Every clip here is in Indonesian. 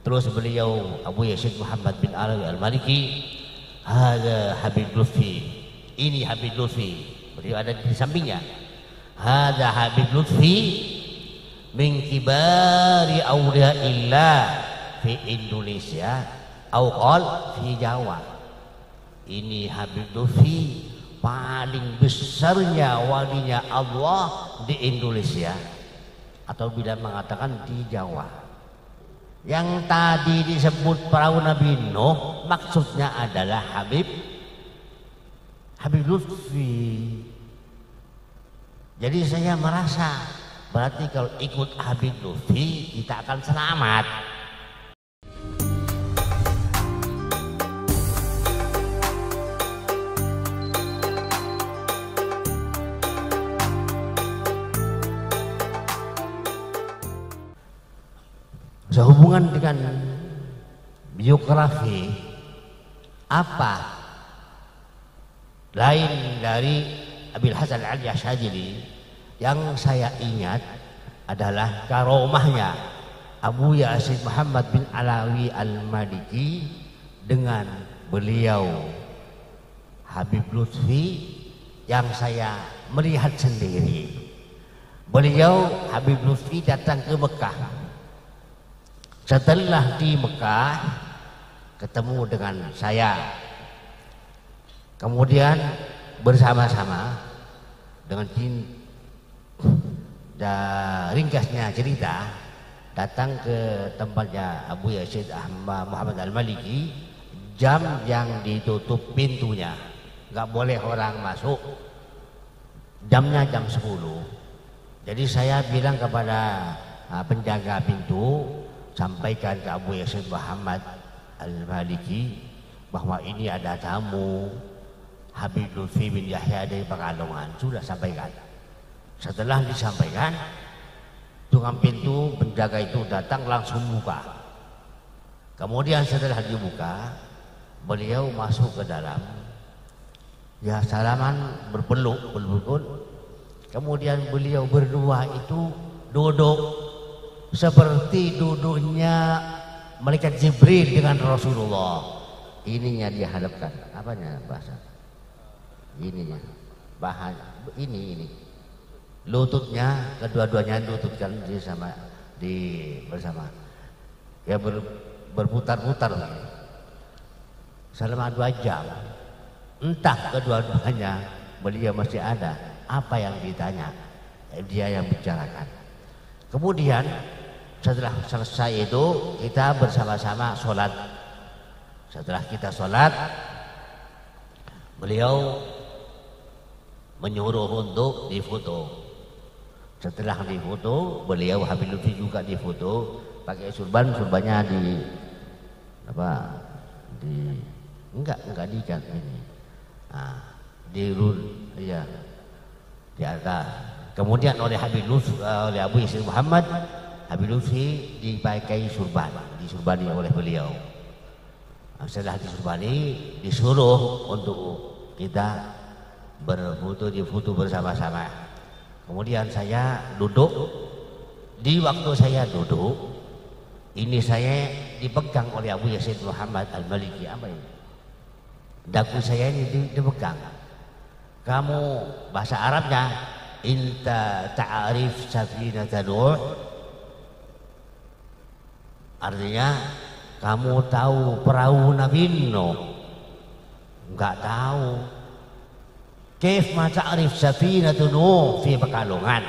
Terus beliau Abu Yazid Muhammad bin Alawi Al-Maliki, hada Habib Lutfi, ini Habib Lutfi, beliau ada di sampingnya. Hada Habib Lutfi min kibari awliyaillah fi Indonesia au qol fi Jawa. Ini Habib Lutfi, paling besarnya walinya Allah di Indonesia, atau bila mengatakan di Jawa. Yang tadi disebut perahu Nabi Nuh maksudnya adalah Habib Lutfi. Jadi saya merasa berarti kalau ikut Habib Lutfi kita akan selamat. Sehubungan dengan biografi apa lain dari Abil Hasan Al-Asy'ari yang saya ingat adalah karomahnya Abu Yazid Muhammad bin Alawi Al-Maliki dengan beliau Habib Lutfi yang saya melihat sendiri. Beliau Habib Lutfi datang ke Mekah. Setelah di Mekah ketemu dengan saya, kemudian bersama-sama dengan ringkasnya cerita datang ke tempatnya Abu Yazid Muhammad Al-Maliki jam yang ditutup pintunya, nggak boleh orang masuk, jamnya jam 10. Jadi saya bilang kepada penjaga pintu, sampaikan ke Abu Yazid Muhammad Al-Maliki bahwa ini ada tamu Habib Lutfi bin Yahya dari Pekalongan. Sudah sampaikan. Setelah disampaikan, tukang pintu penjaga itu datang langsung buka. Kemudian setelah dibuka, beliau masuk ke dalam. Ya salaman berpeluk. Kemudian beliau berdua itu duduk seperti duduknya malaikat Jibril dengan Rasulullah. Ininya dia hadapkan. Apanya bahasa? Ininya. Bahan ini. Lututnya, kedua-duanya lututkan bersama. Ya berputar-putar selama 2 jam. Entah kedua-duanya beliau masih ada. Apa yang ditanya? Dia yang bicarakan. Kemudian setelah selesai itu kita bersama-sama sholat. Setelah kita sholat, beliau menyuruh untuk difoto. Setelah difoto, beliau Habib Lutfi juga difoto pakai surbannya enggak diikat ini. Nah, di atas. Kemudian oleh Abu Yazid Muhammad, Habib Lutfi dipakai disurbani oleh beliau. Setelah disurbani, disuruh untuk kita difoto bersama-sama. Kemudian saya duduk. Di waktu saya duduk, ini saya dipegang oleh Abu Yazid Muhammad Al-Maliki. Apa ini? Dagu saya ini dipegang. Kamu bahasa Arabnya inta ta'arif safinata Nuh, artinya kamu tahu perahu Nabi Nuh? Enggak tahu. Kaif ma ta'arif safinata Nuh fi Pekalongan?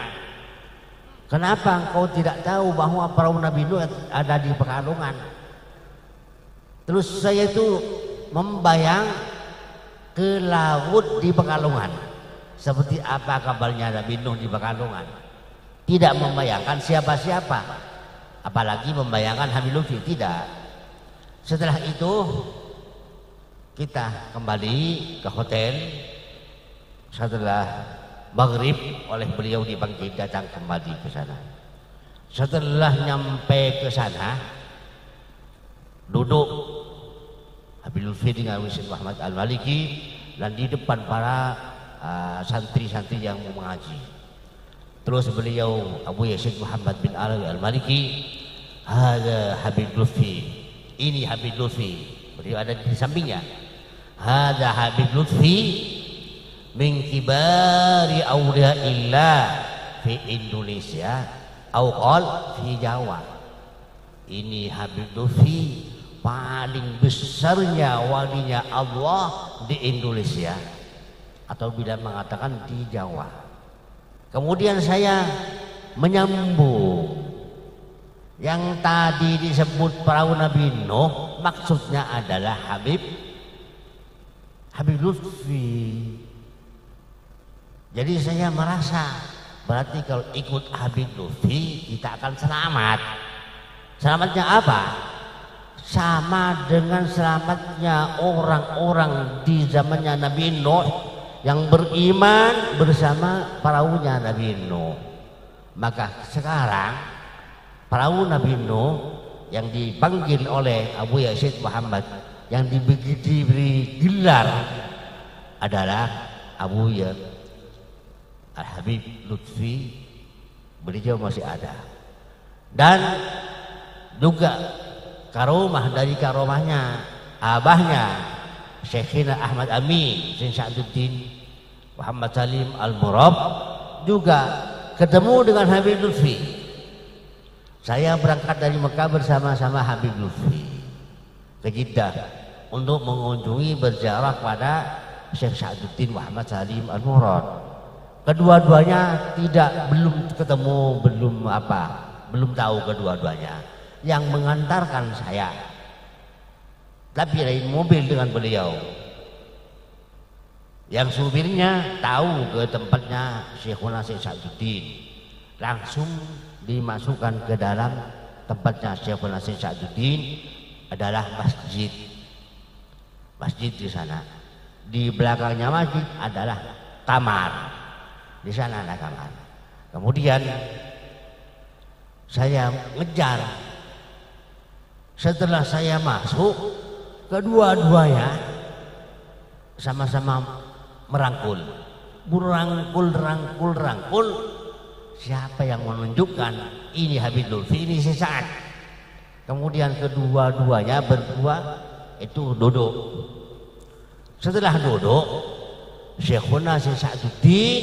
Kenapa engkau tidak tahu bahwa perahu Nabi Nuh ada di Pekalongan? Terus saya itu membayang ke laut di Pekalongan. Seperti apa kabarnya Nabi Nuh di Pekalongan? Tidak membayangkan siapa-siapa, apalagi membayangkan Habib Lutfi, tidak. Setelah itu kita kembali ke hotel. Setelah maghrib oleh beliau dipanggil datang kembali ke sana. Setelah nyampe ke sana, duduk Habib Lutfi dengan Yazid Muhammad Al-Maliki dan di depan para santri-santri yang mau mengaji. Terus beliau Abu Yazid Muhammad bin Alawi Al-Maliki Hada Habib Lutfi, ini Habib Lutfi. Beliau ada di sampingnya. Hada Habib Lutfi min kibari awliyaillah fi Indonesia au qal fi Jawa. Ini Habib Lutfi paling besarnya walinya Allah di Indonesia, atau bila mengatakan di Jawa. Kemudian saya menyambung yang tadi disebut perahu Nabi Nuh, maksudnya adalah Habib Lutfi. Jadi saya merasa berarti kalau ikut Habib Lutfi kita akan selamat. Selamatnya apa? Sama dengan selamatnya orang-orang di zamannya Nabi Nuh yang beriman bersama perahunya Nabi Nuh. Maka sekarang perahu Nabi Nuh yang dipanggil oleh Abu Yazid Muhammad yang diberi gelar adalah Abu Al-Habib Lutfi. Beliau masih ada, dan juga karomah dari karomahnya abahnya Syekhina Ahmad Amin Syekh Sa'duddin Muhammad Salim Al-Murab juga ketemu dengan Habib Lutfi. Saya berangkat dari Mekah bersama-sama Habib Lutfi ke Jeddah untuk mengunjungi berziarah pada Syekh Sa'duddin Muhammad Salim Al-Murad. Kedua-duanya belum ketemu, belum tahu kedua-duanya. Yang mengantarkan saya, tapi lain mobil dengan beliau. Yang supirnya tahu ke tempatnya Syekhuna Syekh Sa'duddin, langsung dimasukkan ke dalam tempatnya Syekhuna Syekh Sa'duddin adalah masjid di sana. Di belakangnya masjid adalah kamar, di sana ada kamar. Kemudian saya ngejar. Setelah saya masuk, kedua-duanya sama-sama merangkul. Rangkul. Siapa yang menunjukkan ini Habib Lutfi, ini sesaat. Kemudian kedua-duanya berdua itu duduk. Setelah duduk, Syekhuna Syekh Sa'duddin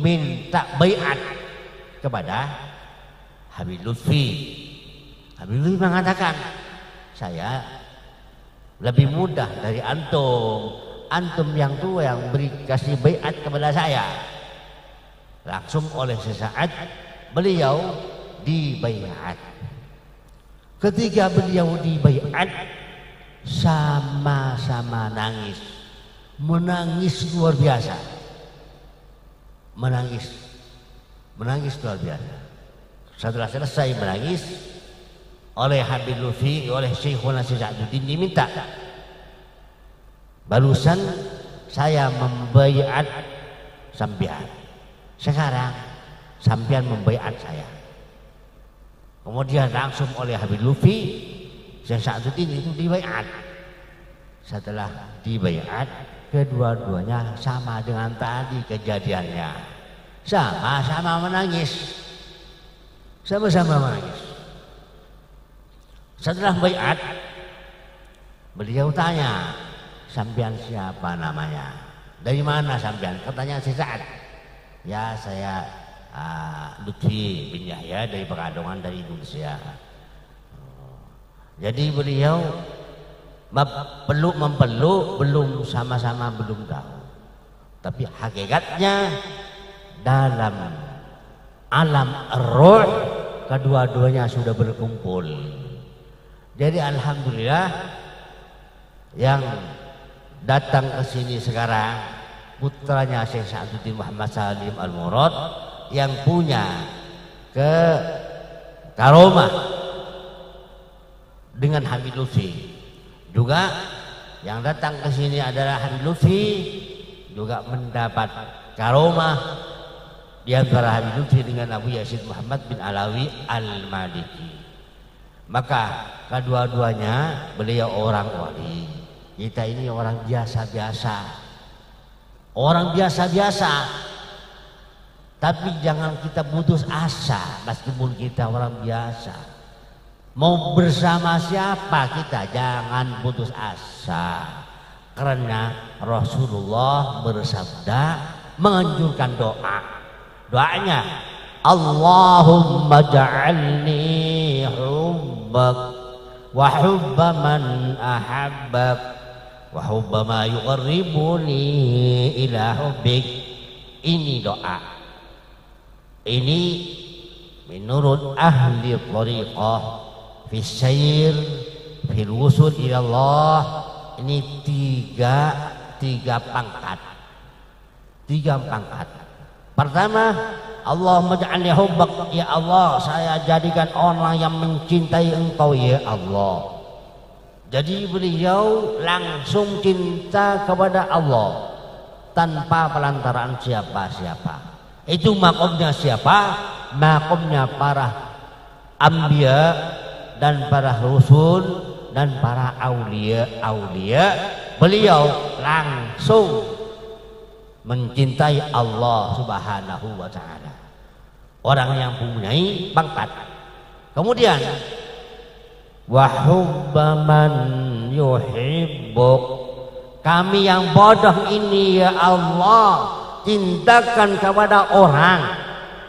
minta baiat kepada Habib Lutfi. Habib Lutfi mengatakan, saya lebih mudah dari antum. Antum yang tua yang kasih baiat kepada saya. Langsung oleh sesaat beliau dibaiat. Ketika beliau dibaiat, sama-sama menangis luar biasa. Menangis luar biasa. Setelah selesai menangis, oleh Habib Lutfi, oleh Syekhuna Syekh Sa'duddin diminta, barusan saya membaiat sampean. Sekarang sampean membaiat saya. Kemudian langsung oleh Habib Lutfi, Syekh Sa'duddin itu dibaiat. Setelah dibaiat, kedua-duanya sama dengan tadi kejadiannya. Sama-sama menangis. Sama-sama menangis. Setelah baiat, beliau tanya, sampean siapa namanya? Dari mana sampean? Katanya si Sa'ad. Ya, saya Lutfi bin Yahya dari Pekalongan, dari Indonesia. Jadi beliau mempeluk belum sama-sama belum tahu. Tapi hakikatnya dalam alam roh kedua-duanya sudah berkumpul. Jadi alhamdulillah yang datang ke sini sekarang putranya Syekh Sa'duddin Muhammad Salim Al-Murad yang punya karomah dengan Habib Lutfi. Juga yang datang ke sini adalah Habib Lutfi juga mendapat karomah di antara Habib Lutfi dengan Abu Yazid Muhammad bin Alawi Al-Maliki. Maka kedua-duanya beliau orang wali. Kita ini orang biasa-biasa. Orang biasa-biasa, tapi jangan kita putus asa meskipun kita orang biasa. Mau bersama siapa kita jangan putus asa. Karena Rasulullah bersabda menganjurkan doa. Doanya Allahumma ja'alni hubbak wa hubba man ahabbak wa hubba ma yuqarribuni ila hubbik. Ini doa. Ini menurut ahli thariqah fi syair fil wusul ila Allah. Ini tiga pangkat. Pertama, Allahumma ja'alni hubbak, ya Allah saya jadikan orang yang mencintai engkau ya Allah. Jadi beliau langsung cinta kepada Allah tanpa pelantaran siapa-siapa. Itu makomnya siapa? Makomnya para anbiya dan para rasul dan para aulia. Beliau langsung mencintai Allah Subhanahu wa ta'ala. Orang yang mempunyai pangkat. Kemudian wa hubba man yuhibbuk. Kami yang bodoh ini ya Allah, cintakan kepada orang,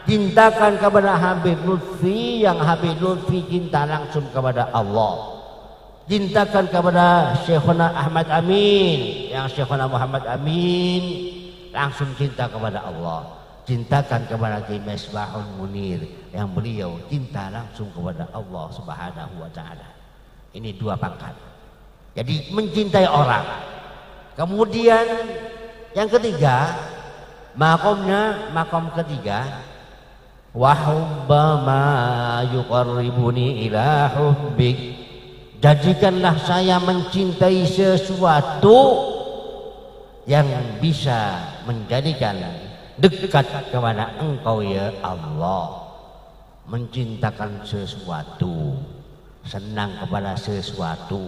cintakan kepada Habib Lutfi, yang Habib Lutfi cinta langsung kepada Allah. Cintakan kepada Syekhuna Ahmad Amin, yang Syekhuna Muhammad Amin langsung cinta kepada Allah. Cintakan kepada Kiai Misbahul Munir, yang beliau cinta langsung kepada Allah Subhanahu wa ta'ala. Ini dua pangkat. Jadi mencintai orang. Kemudian yang ketiga, makom ketiga, wa hubba ma yuqarribuni ila hubbik. Jadikanlah saya mencintai sesuatu yang bisa menjadikan dekat kepada engkau ya Allah. Mencintakan sesuatu, senang kepada sesuatu.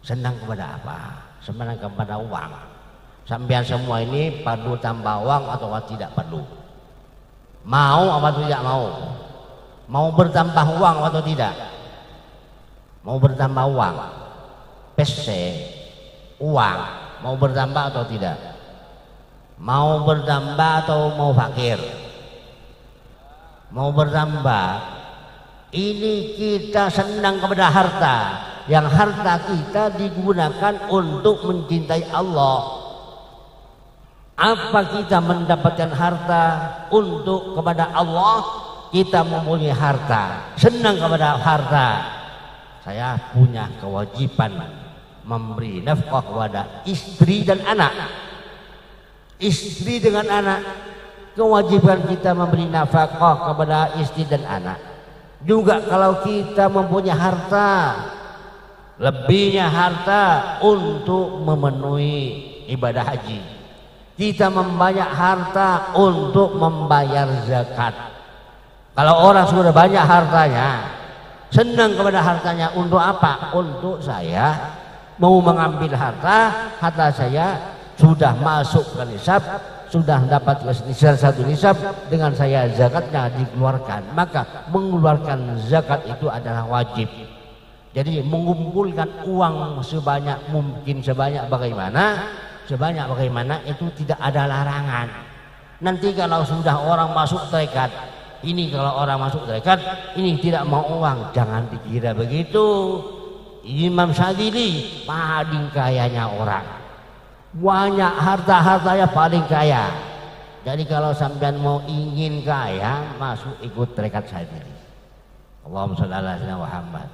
Senang kepada apa? Senang kepada uang. Sampai semua ini perlu tambah uang atau tidak perlu? Mau atau tidak mau? Mau bertambah uang atau tidak? Mau bertambah uang, PC, uang, mau bertambah atau tidak? Mau bertambah atau mau fakir? Mau bertambah. Ini kita senang kepada harta, yang harta kita digunakan untuk mencintai Allah. Apa kita mendapatkan harta untuk kepada Allah? Kita mempunyai harta, senang kepada harta. Saya punya kewajiban memberi nafkah kepada istri dan anak. Istri dengan anak, kewajiban kita memberi nafkah kepada istri dan anak. Juga kalau kita mempunyai harta, lebihnya harta untuk memenuhi ibadah haji. Kita membanyak harta untuk membayar zakat. Kalau orang sudah banyak hartanya, senang kepada hartanya, untuk apa? Untuk saya mau mengambil harta saya sudah masuk ke nisab, sudah dapat satu nisab, dengan saya zakatnya dikeluarkan. Maka mengeluarkan zakat itu adalah wajib. Jadi mengumpulkan uang sebanyak mungkin, sebanyak bagaimana itu tidak ada larangan. Nanti kalau sudah orang masuk tarekat, ini kalau orang masuk tarekat ini tidak mau uang, jangan dikira begitu. Imam Syadzili paling kayanya orang, banyak harta-hartanya paling kaya. Jadi kalau sampean mau ingin kaya, masuk ikut tarekat Syadzili. Allahumma shalli ala sayyidina Muhammad.